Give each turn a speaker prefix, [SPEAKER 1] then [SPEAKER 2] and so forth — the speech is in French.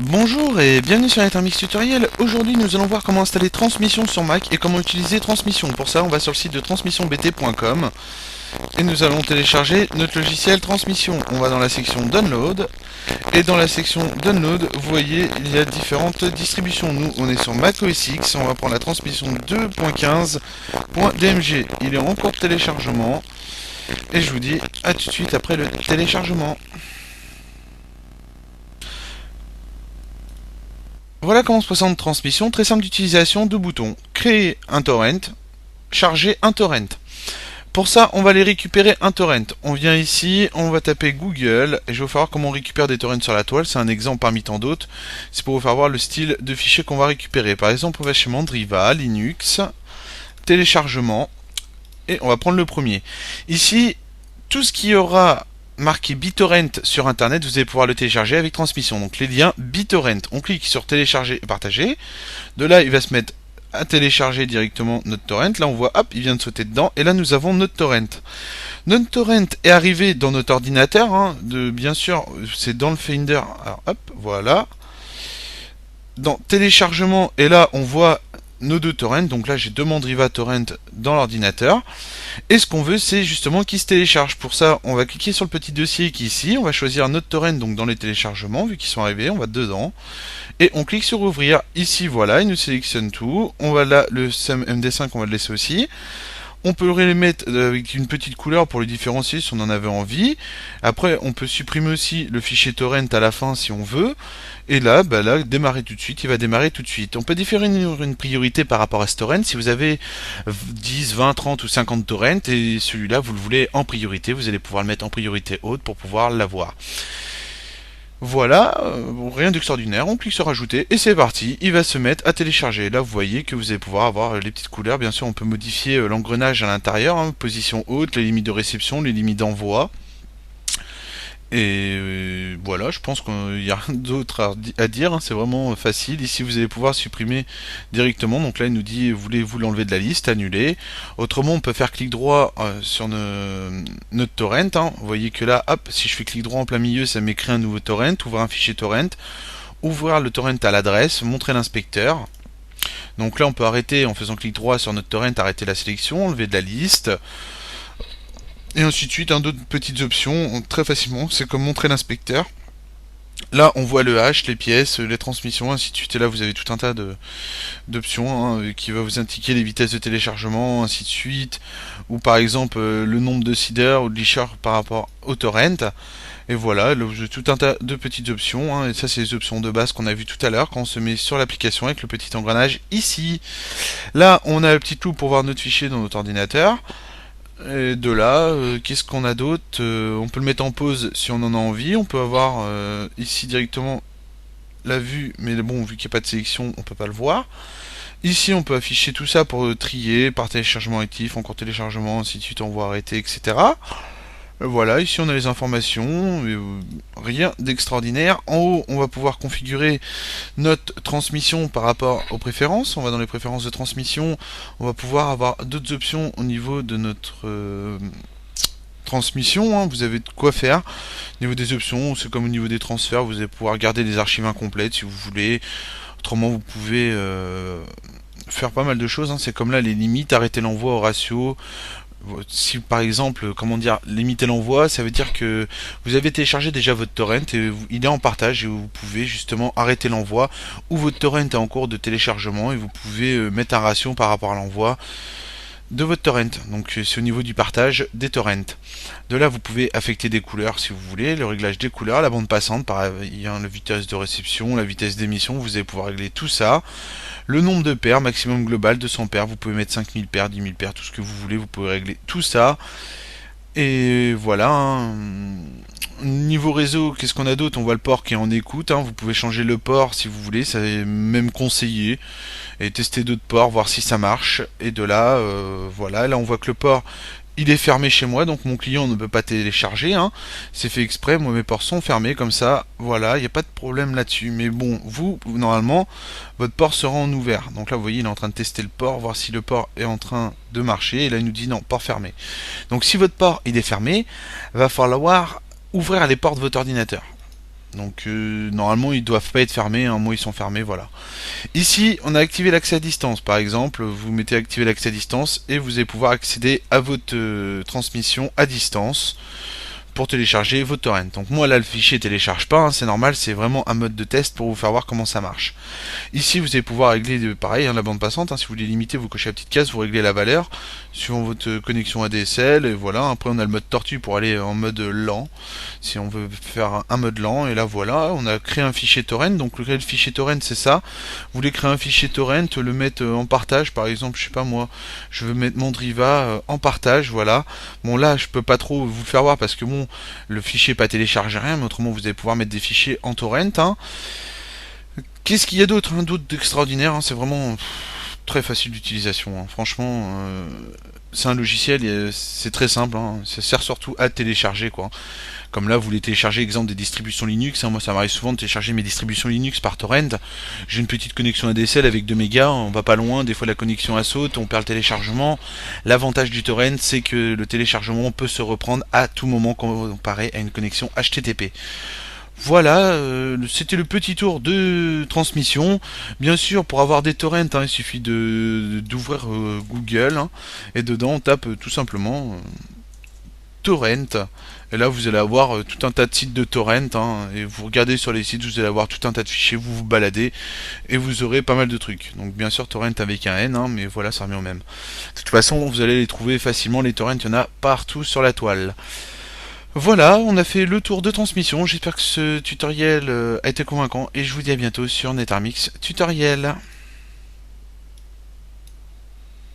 [SPEAKER 1] Bonjour et bienvenue sur Intermix Tutoriel. Aujourd'hui nous allons voir comment installer Transmission sur Mac et comment utiliser Transmission. Pour ça on va sur le site de transmissionbt.com et nous allons télécharger notre logiciel Transmission. On va dans la section Download et dans la section Download vous voyez il y a différentes distributions. Nous on est sur Mac OS X, on va prendre la transmission 2.15.dmg. Il est en cours de téléchargement et je vous dis à tout de suite après le téléchargement. Voilà comment se présente Transmission, très simple d'utilisation, deux boutons. Créer un torrent, charger un torrent. Pour ça, on va aller récupérer un torrent. On vient ici, on va taper Google, et je vais vous faire voir comment on récupère des torrents sur la toile. C'est un exemple parmi tant d'autres. C'est pour vous faire voir le style de fichier qu'on va récupérer. Par exemple, on va chez Mandriva, Linux, téléchargement, et on va prendre le premier. Ici, tout ce qui aura marqué BitTorrent sur internet, vous allez pouvoir le télécharger avec Transmission. Donc les liens BitTorrent, on clique sur télécharger et partager. De là, il va se mettre à télécharger directement notre torrent. Là, on voit, hop, il vient de sauter dedans. Et là, nous avons notre torrent. Notre torrent est arrivé dans notre ordinateur. Bien sûr, c'est dans le Finder. Alors, hop, voilà. Dans téléchargement, et là, on voit nos deux torrents. Donc là, j'ai deux Mandriva torrent dans l'ordinateur. Et ce qu'on veut, c'est justement qu'il se télécharge. Pour ça, on va cliquer sur le petit dossier qui est ici. On va choisir notre torrent, donc dans les téléchargements, vu qu'ils sont arrivés, on va dedans. Et on clique sur ouvrir. Ici, voilà, il nous sélectionne tout. On va là, le MD5, on va le laisser aussi. On peut les mettre avec une petite couleur pour les différencier si on en avait envie. Après, on peut supprimer aussi le fichier torrent à la fin si on veut. Et là, démarrer tout de suite, il va démarrer tout de suite. On peut définir une priorité par rapport à ce torrent. Si vous avez 10, 20, 30 ou 50 torrents et celui-là, vous le voulez en priorité, vous allez pouvoir le mettre en priorité haute pour pouvoir l'avoir. Voilà, rien d'extraordinaire, on clique sur rajouter et c'est parti, il va se mettre à télécharger. Là vous voyez que vous allez pouvoir avoir les petites couleurs, bien sûr on peut modifier l'engrenage à l'intérieur, position haute, les limites de réception, les limites d'envoi. Et voilà, je pense qu'il n'y a rien d'autre à dire, c'est vraiment facile. Ici vous allez pouvoir supprimer directement, donc là il nous dit voulez-vous l'enlever de la liste, annuler. Autrement on peut faire clic droit sur notre torrent, vous voyez que là, hop, si je fais clic droit en plein milieu ça m'écrit un nouveau torrent, ouvrir un fichier torrent, ouvrir le torrent à l'adresse, montrer l'inspecteur. Donc là on peut arrêter en faisant clic droit sur notre torrent, arrêter la sélection, enlever de la liste. Et ainsi de suite, d'autres petites options, très facilement, c'est comme montrer l'inspecteur. Là, on voit le hash, les pièces, les transmissions, ainsi de suite. Et là, vous avez tout un tas d'options qui va vous indiquer les vitesses de téléchargement, ainsi de suite. Ou par exemple, le nombre de seeders ou de leashers par rapport au torrent. Et voilà, là, vous avez tout un tas de petites options. Et ça, c'est les options de base qu'on a vues tout à l'heure quand on se met sur l'application avec le petit engrenage ici. Là, on a le petit clou pour voir notre fichier dans notre ordinateur. Et de là, qu'est-ce qu'on a d'autre on peut le mettre en pause si on en a envie. On peut avoir ici directement la vue, mais bon, vu qu'il n'y a pas de sélection, on peut pas le voir. Ici, on peut afficher tout ça pour trier par téléchargement actif, encore téléchargement, ainsi de suite, envoi arrêté, etc. Voilà, ici on a les informations, rien d'extraordinaire. En haut, on va pouvoir configurer notre transmission par rapport aux préférences. On va dans les préférences de transmission, on va pouvoir avoir d'autres options au niveau de notre transmission. Vous avez de quoi faire. Au niveau des options, c'est comme au niveau des transferts, vous allez pouvoir garder des archives incomplètes si vous voulez. Autrement, vous pouvez faire pas mal de choses. C'est comme là les limites, arrêter l'envoi au ratio. Si par exemple, limiter l'envoi, ça veut dire que vous avez téléchargé déjà votre torrent et il est en partage et vous pouvez justement arrêter l'envoi, ou votre torrent est en cours de téléchargement et vous pouvez mettre un ratio par rapport à l'envoi de votre torrent. Donc c'est au niveau du partage des torrents. De là vous pouvez affecter des couleurs si vous voulez, le réglage des couleurs, la bande passante, pareil, la vitesse de réception, la vitesse d'émission, vous allez pouvoir régler tout ça. Le nombre de paires, maximum global 200 paires, vous pouvez mettre 5000 paires, 10 000 paires, tout ce que vous voulez, vous pouvez régler tout ça. Et voilà. Niveau réseau, qu'est-ce qu'on a d'autre? On voit le port qui est en écoute, vous pouvez changer le port si vous voulez, c'est même conseillé. Et tester d'autres ports, voir si ça marche. Et de là, voilà, là on voit que le port il est fermé chez moi, donc mon client ne peut pas télécharger, c'est fait exprès, moi mes ports sont fermés, comme ça, voilà, il n'y a pas de problème là-dessus. Mais bon, vous, normalement, votre port sera en ouvert. Donc là, vous voyez, il est en train de tester le port, voir si le port est en train de marcher, et là il nous dit non, port fermé. Donc si votre port il est fermé, va falloir ouvrir les portes de votre ordinateur. Donc normalement ils doivent pas être fermés, hein. Moi ils sont fermés, voilà. Ici on a activé l'accès à distance, par exemple, vous mettez activer l'accès à distance et vous allez pouvoir accéder à votre transmission à distance pour télécharger vos torrents. Donc moi là le fichier télécharge pas, hein, c'est normal, c'est vraiment un mode de test pour vous faire voir comment ça marche. Ici vous allez pouvoir régler pareil, hein, la bande passante, hein, si vous voulez limiter, vous cochez la petite case, vous réglez la valeur suivant votre connexion ADSL, et voilà. Après on a le mode tortue pour aller en mode lent, si on veut faire un mode lent, et là voilà, on a créé un fichier torrent. Donc le fichier torrent c'est ça, vous voulez créer un fichier torrent, le mettre en partage, par exemple, je sais pas moi, je veux mettre Mandriva en partage, voilà. Bon là je peux pas trop vous le faire voir parce que bon, le fichier pas téléchargé rien, mais autrement vous allez pouvoir mettre des fichiers en torrent, hein. Qu'est-ce qu'il y a d'autre, hein, d'autre d'extraordinaire, hein, c'est vraiment très facile d'utilisation, hein. Franchement, c'est un logiciel, c'est très simple, hein. Ça sert surtout à télécharger, quoi. Comme là, vous voulez télécharger, exemple, des distributions Linux, hein. Moi ça m'arrive souvent de télécharger mes distributions Linux par torrent. J'ai une petite connexion ADSL avec 2 mégas, on va pas loin, des fois la connexion elle saute, on perd le téléchargement. L'avantage du torrent, c'est que le téléchargement peut se reprendre à tout moment comparé à une connexion HTTP. Voilà, c'était le petit tour de transmission. Bien sûr, pour avoir des torrents, hein, il suffit d'ouvrir Google, hein, et dedans on tape tout simplement torrent. Et là vous allez avoir tout un tas de sites de torrent, hein, et vous regardez sur les sites, vous allez avoir tout un tas de fichiers, vous vous baladez et vous aurez pas mal de trucs. Donc bien sûr torrent avec un N, hein, mais voilà, ça revient au même. De toute façon vous allez les trouver facilement, les torrents, il y en a partout sur la toile. Voilà, on a fait le tour de transmission. J'espère que ce tutoriel a été convaincant et je vous dis à bientôt sur NetArmix Tutoriel.